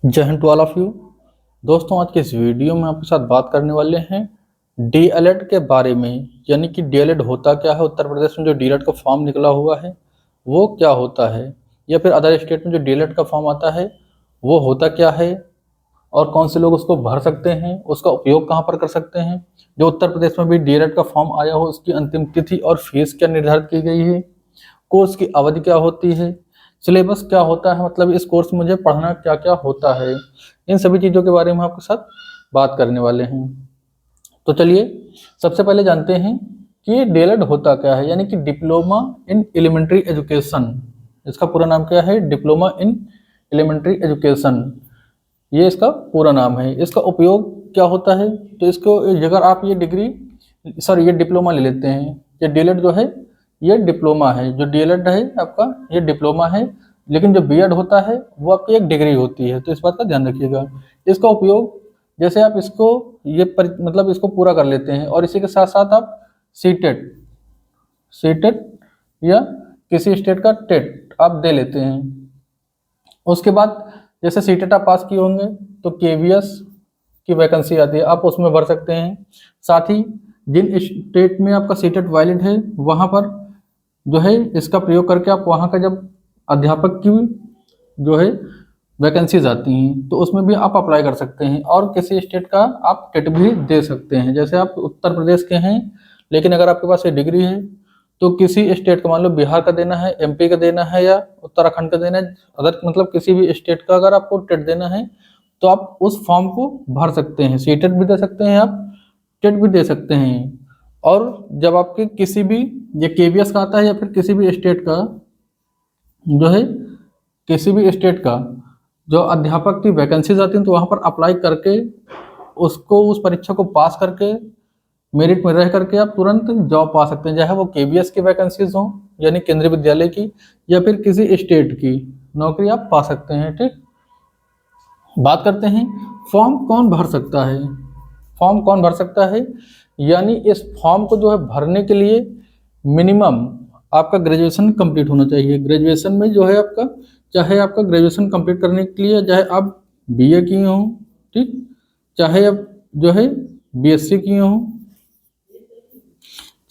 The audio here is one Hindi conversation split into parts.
जय Hind to all of you. दोस्तों, आज के इस वीडियो में आपके साथ बात करने वाले हैं डीएलएड के बारे में। यानी कि डीएलएड होता क्या है, उत्तर प्रदेश में जो डीएलएड का फॉर्म निकला हुआ है वो क्या होता है, या फिर अदर स्टेट में जो डीएलएड का फॉर्म आता है वो होता क्या है, और कौन से लोग उसको भर सकते हैं, उसका उपयोग कहाँ पर कर सकते हैं। जो उत्तर प्रदेश में भी डीएलएड का फॉर्म आया हो उसकी अंतिम तिथि और फीस क्या निर्धारित की गई है, कोर्स की अवधि क्या होती है, सिलेबस क्या होता है, मतलब इस कोर्स में मुझे पढ़ना क्या क्या होता है, इन सभी चीज़ों के बारे में आपके साथ बात करने वाले हैं। तो चलिए सबसे पहले जानते हैं कि डीएलएड होता क्या है, यानी कि डिप्लोमा इन एलिमेंट्री एजुकेशन। इसका पूरा नाम क्या है? डिप्लोमा इन एलिमेंट्री एजुकेशन, ये इसका पूरा नाम है। इसका उपयोग क्या होता है? तो इसको अगर आप ये ये डिप्लोमा ले लेते हैं, ये डीएलएड जो है ये डिप्लोमा है, जो डीएलएड है आपका ये डिप्लोमा है, लेकिन जो बीएड होता है वो आपकी एक डिग्री होती है। तो इस बात का ध्यान रखिएगा। इसका उपयोग जैसे आप इसको मतलब इसको पूरा कर लेते हैं और इसी के साथ साथ आप सीटेट या किसी स्टेट का टेट आप दे लेते हैं। उसके बाद जैसे सीटेट आप पास किए होंगे तो केवीएस की वैकेंसी आती है, आप उसमें भर सकते हैं। साथ ही जिन स्टेट में आपका सीटेट वैलिड है वहाँ पर जो है इसका प्रयोग करके आप वहाँ का जब अध्यापक की जो है वैकेंसीज आती हैं तो उसमें भी आप अप्लाई कर सकते हैं, और किसी स्टेट का आप टेट भी दे सकते हैं। जैसे आप उत्तर प्रदेश के हैं लेकिन अगर आपके पास ये डिग्री है तो किसी स्टेट का, मान लो बिहार का देना है, एमपी का देना है या उत्तराखंड का देना है, अगर मतलब किसी भी स्टेट का अगर आपको टेट देना है तो आप उस फॉर्म को भर सकते हैं। सीटेट भी दे सकते हैं, आप टेट भी दे सकते हैं। और जब आपके किसी भी ये केवीएस का आता है या फिर किसी भी स्टेट का जो है, किसी भी स्टेट का जो अध्यापक की वैकेंसीज आती हैं तो वहाँ पर अप्लाई करके उसको उस परीक्षा को पास करके मेरिट में रह करके आप तुरंत जॉब पा सकते हैं, चाहे वो केवीएस की वैकेंसीज हों यानी केंद्रीय विद्यालय की, या फिर किसी स्टेट की नौकरी आप पा सकते हैं। ठीक, बात करते हैं फॉर्म कौन भर सकता है। फॉर्म कौन भर सकता है, यानी इस फॉर्म को जो है भरने के लिए मिनिमम आपका ग्रेजुएशन कंप्लीट होना चाहिए। ग्रेजुएशन में जो है आपका, चाहे आपका ग्रेजुएशन कंप्लीट करने के लिए चाहे आप बीए किए हों, ठीक, चाहे आप जो है बीएससी किए हों,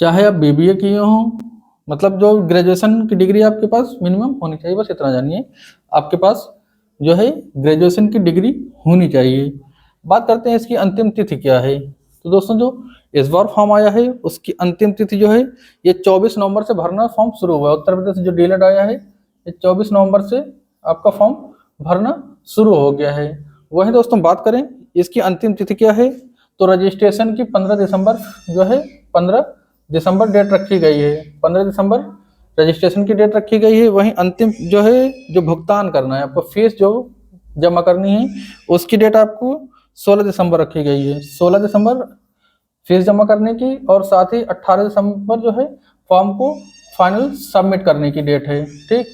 चाहे आप बीबीए किए हों, मतलब जो ग्रेजुएशन की डिग्री आपके पास मिनिमम होनी चाहिए, बस इतना जानिए आपके पास जो है ग्रेजुएशन की डिग्री होनी चाहिए। बात करते हैं इसकी अंतिम तिथि क्या है। तो दोस्तों, जो इस बार फॉर्म आया है उसकी अंतिम तिथि जो है ये 24 नवंबर से भरना फॉर्म शुरू हुआ है। उत्तर प्रदेश से जो डीएलएड आया है ये 24 नवंबर से आपका फॉर्म भरना शुरू हो गया है। वही दोस्तों बात करें इसकी अंतिम तिथि क्या है, तो रजिस्ट्रेशन की 15 दिसंबर जो है 15 दिसंबर डेट रखी गई है। 15 दिसंबर रजिस्ट्रेशन की डेट रखी गई है। वहीं अंतिम जो है जो भुगतान करना है आपको, फीस जो जमा करनी है उसकी डेट आपको 16 दिसंबर रखी गई है। 16 दिसंबर फीस जमा करने की, और साथ ही 18 दिसंबर जो है फॉर्म को फाइनल सबमिट करने की डेट है। ठीक,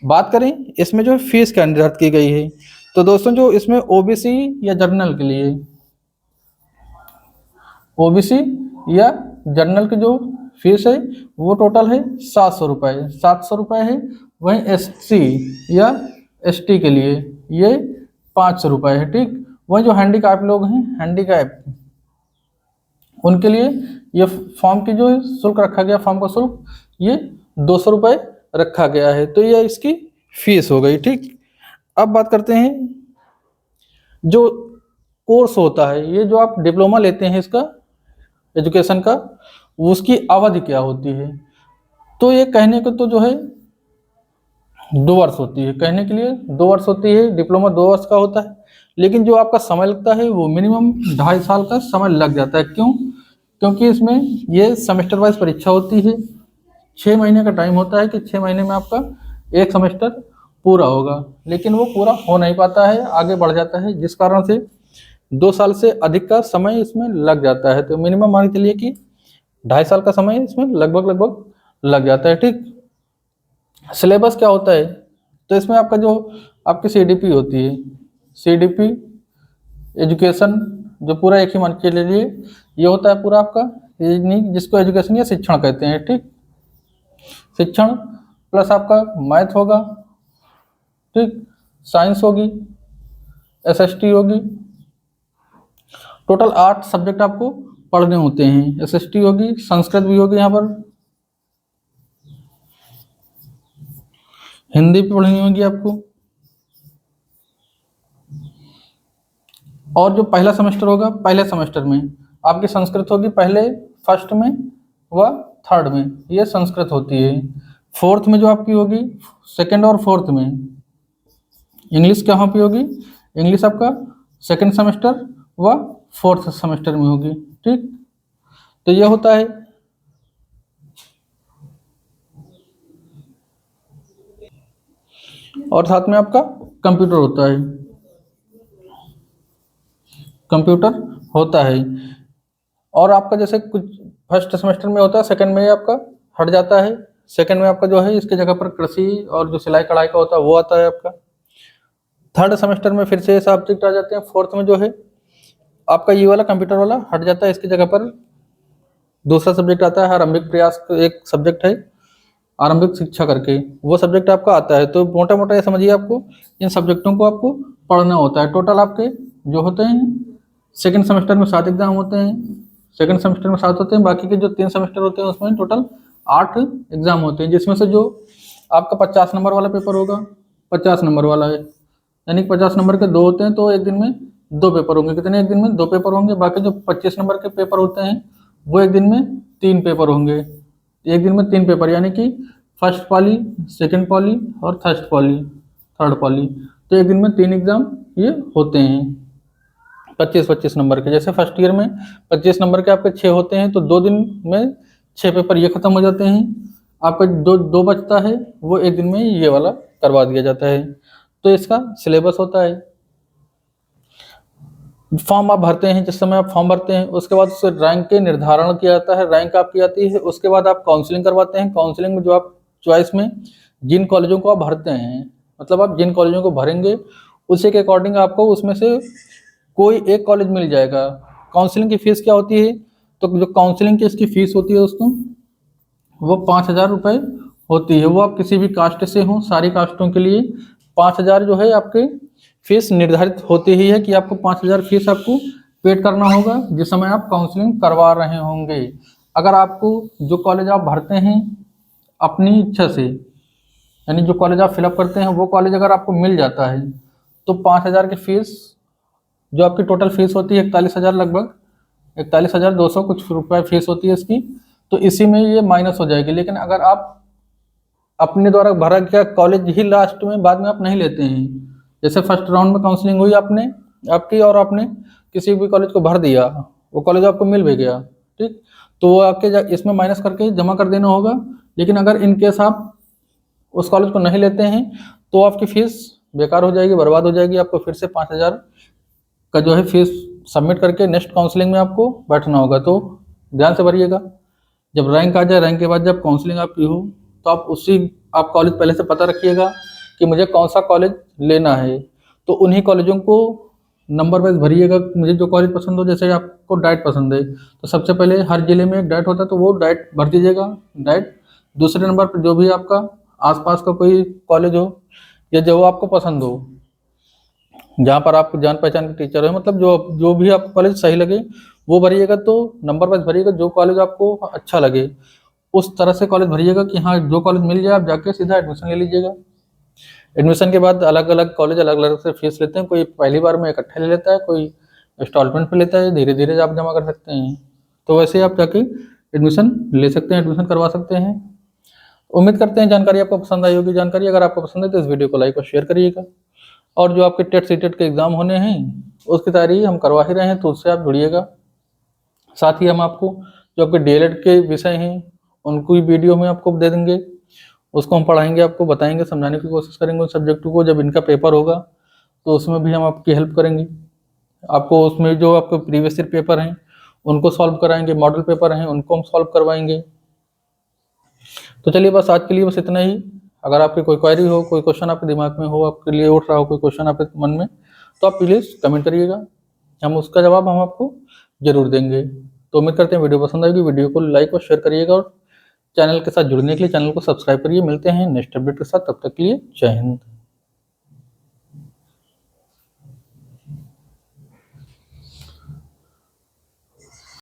बात करें इसमें जो फीस क्या निर्धारित की गई है, तो दोस्तों जो इसमें ओबीसी या जर्नल के लिए, ओबीसी या जर्नल की जो फीस है वो टोटल है 700 रुपये, 700 रुपये है। वहीं एससी या एसटी के लिए ये 500 रुपये है। ठीक, वहीं जो हैंडीकैप लोग हैं, हैंडीकैप, उनके लिए ये फॉर्म की जो शुल्क रखा गया, फॉर्म का शुल्क ये 200 रुपये रखा गया है। तो ये इसकी फीस हो गई। ठीक, अब बात करते हैं जो कोर्स होता है, ये जो आप डिप्लोमा लेते हैं इसका एजुकेशन का, उसकी अवधि क्या होती है। तो ये कहने को तो जो है 2 वर्ष होती है, कहने के लिए 2 वर्ष होती है, डिप्लोमा 2 वर्ष का होता है, लेकिन जो आपका समय लगता है वो मिनिमम 2.5 साल का समय लग जाता है। क्यों? क्योंकि इसमें ये सेमेस्टर वाइज परीक्षा होती है। 6 महीने का टाइम होता है कि 6 महीने में आपका एक सेमेस्टर पूरा होगा, लेकिन वो पूरा हो नहीं पाता है, आगे बढ़ जाता है, जिस कारण से 2 साल से अधिक का समय इसमें लग जाता है। तो मिनिमम मान के चलिए कि 2.5 साल का समय इसमें लगभग लग जाता है। ठीक, सिलेबस क्या होता है, तो इसमें आपका जो आपकी सीडीपी होती है, सीडीपी एजुकेशन, जो पूरा एक ही मान के लिए ये होता है पूरा आपका, जिसको एजुकेशन या शिक्षण कहते हैं। ठीक, शिक्षण प्लस आपका मैथ होगा, ठीक, साइंस होगी, SST होगी। टोटल 8 सब्जेक्ट आपको पढ़ने होते हैं। SST होगी, संस्कृत भी होगी, यहाँ पर हिंदी भी पढ़नी होगी आपको। और जो पहला सेमेस्टर होगा, पहले सेमेस्टर में आपकी संस्कृत होगी, पहले फर्स्ट में व थर्ड में ये संस्कृत होती है। फोर्थ में जो आपकी होगी, सेकंड और फोर्थ में इंग्लिश कहाँ पे होगी, इंग्लिश आपका सेकंड सेमेस्टर व फोर्थ सेमेस्टर में होगी। ठीक, तो ये होता है। और साथ में आपका कंप्यूटर होता है, कंप्यूटर होता है। और आपका जैसे कुछ फर्स्ट सेमेस्टर में होता है, सेकंड में आपका हट जाता है। सेकंड में आपका जो है इसकी जगह पर कृषि और जो सिलाई कढ़ाई का होता है वो आता है आपका। थर्ड सेमेस्टर में फिर से सब्जेक्ट आ जाते हैं। फोर्थ में जो है आपका ये वाला कंप्यूटर वाला हट जाता है, इसकी जगह पर दूसरा सब्जेक्ट आता है। आरंभिक प्रयास एक सब्जेक्ट है, आरंभिक शिक्षा करके, वो सब्जेक्ट आपका आता है। तो मोटा मोटा ये समझिए, आपको इन सब्जेक्टों को आपको पढ़ना होता है। टोटल आपके जो होते हैं सेकंड सेमेस्टर में 7 एग्जाम होते हैं, सेकंड सेमेस्टर में 7 होते हैं, बाकी के जो 3 सेमेस्टर होते हैं उसमें टोटल 8 एग्जाम होते हैं, जिसमें से जो आपका 50 नंबर वाला पेपर होगा, 50 नंबर वाला है, यानी 50 नंबर के 2 होते हैं, तो एक दिन में 2 पेपर होंगे। कितने, एक दिन में 2 पेपर होंगे। बाकी जो 25 नंबर के पेपर होते हैं वो एक दिन में 3 पेपर होंगे। एक दिन में 3 पेपर, यानी कि फर्स्ट पाली, सेकंड पाली और थर्ड पाली। तो एक दिन में 3 एग्जाम ये होते हैं 25-25 नंबर के। जैसे फर्स्ट ईयर में 25 नंबर के आपके 6 होते हैं, तो 2 दिन में 6 पेपर ये खत्म हो जाते हैं। आपका दो बचता है, वो एक दिन में ये वाला करवा दिया जाता है। तो इसका सिलेबस होता है। फॉर्म आप भरते हैं, जिस समय आप फॉर्म भरते हैं उसके बाद उससे रैंक के निर्धारण किया जाता है, रैंक आपकी आती है। उसके बाद आप काउंसलिंग करवाते हैं। काउंसलिंग में जो आप चॉइस में जिन कॉलेजों को आप भरते हैं, मतलब आप जिन कॉलेजों को भरेंगे उसी के अकॉर्डिंग आपको उसमें से कोई एक कॉलेज मिल जाएगा। काउंसलिंग की फीस क्या होती है, तो जो काउंसलिंग की इसकी फीस होती है दोस्तों, वो 5,000 रुपये होती है। वो आप किसी भी कास्ट से हों, सारी कास्टों के लिए 5,000 जो है आपके फीस निर्धारित होती ही है कि आपको 5,000 फीस आपको पेड करना होगा जिस समय आप काउंसलिंग करवा रहे होंगे। अगर आपको जो कॉलेज आप भरते हैं अपनी इच्छा से, यानी जो कॉलेज आप फिलअप करते हैं वो कॉलेज अगर आपको मिल जाता है, तो 5,000 की फीस जो आपकी टोटल फीस होती है 41,000, लगभग 41,200 कुछ रुपए फीस होती है इसकी, तो इसी में ये माइनस हो जाएगी। लेकिन अगर आप अपने द्वारा भरा गया कॉलेज ही लास्ट में बाद में आप नहीं लेते हैं, जैसे फर्स्ट राउंड में काउंसलिंग हुई आपने आपकी और आपने किसी भी कॉलेज को भर दिया, वो कॉलेज आपको मिल भी गया, ठीक, तो वो आपके इसमें माइनस करके जमा कर देना होगा। लेकिन अगर इन केस आप उस कॉलेज को नहीं लेते हैं तो आपकी फीस बेकार हो जाएगी, बर्बाद हो जाएगी। आपको फिर से 5,000 का जो है फीस सबमिट करके नेक्स्ट काउंसलिंग में आपको बैठना होगा। तो ध्यान से भरिएगा। जब रैंक आ जाए, रैंक के बाद जब काउंसलिंग आपकी हो, तो आप कॉलेज पहले से पता रखिएगा कि मुझे कौन सा कॉलेज लेना है। तो उन्हीं कॉलेजों को नंबर वाइज भरिएगा। मुझे जो कॉलेज पसंद हो, जैसे आपको डाइट पसंद है तो सबसे पहले हर जिले में एक डाइट होता है, तो वो डाइट भर दीजिएगा, डाइट। दूसरे नंबर पर जो भी आपका आसपास का कोई कॉलेज हो या जो आपको पसंद हो, जहाँ पर आपको जान पहचान के टीचर हो, मतलब जो भी आपको कॉलेज सही लगे वो भरिएगा। तो नंबर वाइज भरिएगा, जो कॉलेज आपको अच्छा लगे उस तरह से कॉलेज भरिएगा कि हाँ जो कॉलेज मिल जाए आप जाके सीधा एडमिशन ले लीजिएगा। एडमिशन के बाद अलग अलग कॉलेज अलग अलग से फीस लेते हैं। कोई पहली बार में इकट्ठे ले लेता है, कोई इंस्टॉलमेंट पे लेता है, धीरे धीरे आप जमा कर सकते हैं। तो वैसे आप जाके एडमिशन ले सकते हैं, एडमिशन करवा सकते हैं। उम्मीद करते हैं जानकारी आपको पसंद आई होगी। जानकारी अगर आपको पसंद है तो इस वीडियो को लाइक और शेयर करिएगा। और जो आपके टेट सीटेट के एग्जाम होने हैं उसकी तैयारी हम करवा ही रहे हैं, तो उससे आप जुड़िएगा। साथ ही हम आपको जो आपके डीएलएड के विषय हैं उनको भी वीडियो में आपको दे देंगे, उसको हम पढ़ाएंगे, आपको बताएंगे, समझाने की कोशिश करेंगे उन सब्जेक्टों को। जब इनका पेपर होगा तो उसमें भी हम आपकी हेल्प करेंगे। आपको उसमें जो आपके प्रीवियस ईयर पेपर हैं उनको सॉल्व कराएंगे, मॉडल पेपर हैं उनको हम सॉल्व करवाएंगे। तो चलिए बस आज के लिए बस इतना ही। अगर आपकी कोई क्वेरी हो, कोई क्वेश्चन आपके दिमाग में हो, आपके लिए उठ रहा हो कोई क्वेश्चन आपके मन में, तो आप प्लीज़ कमेंट करिएगा, हम उसका जवाब हम आपको जरूर देंगे। तो उम्मीद करते हैं वीडियो पसंद आएगी। वीडियो को लाइक और शेयर करिएगा और चैनल के साथ जुड़ने के लिए चैनल को सब्सक्राइब करिए। मिलते हैं नेक्स्ट अपडेट के साथ, तब तक के लिए जय हिंद।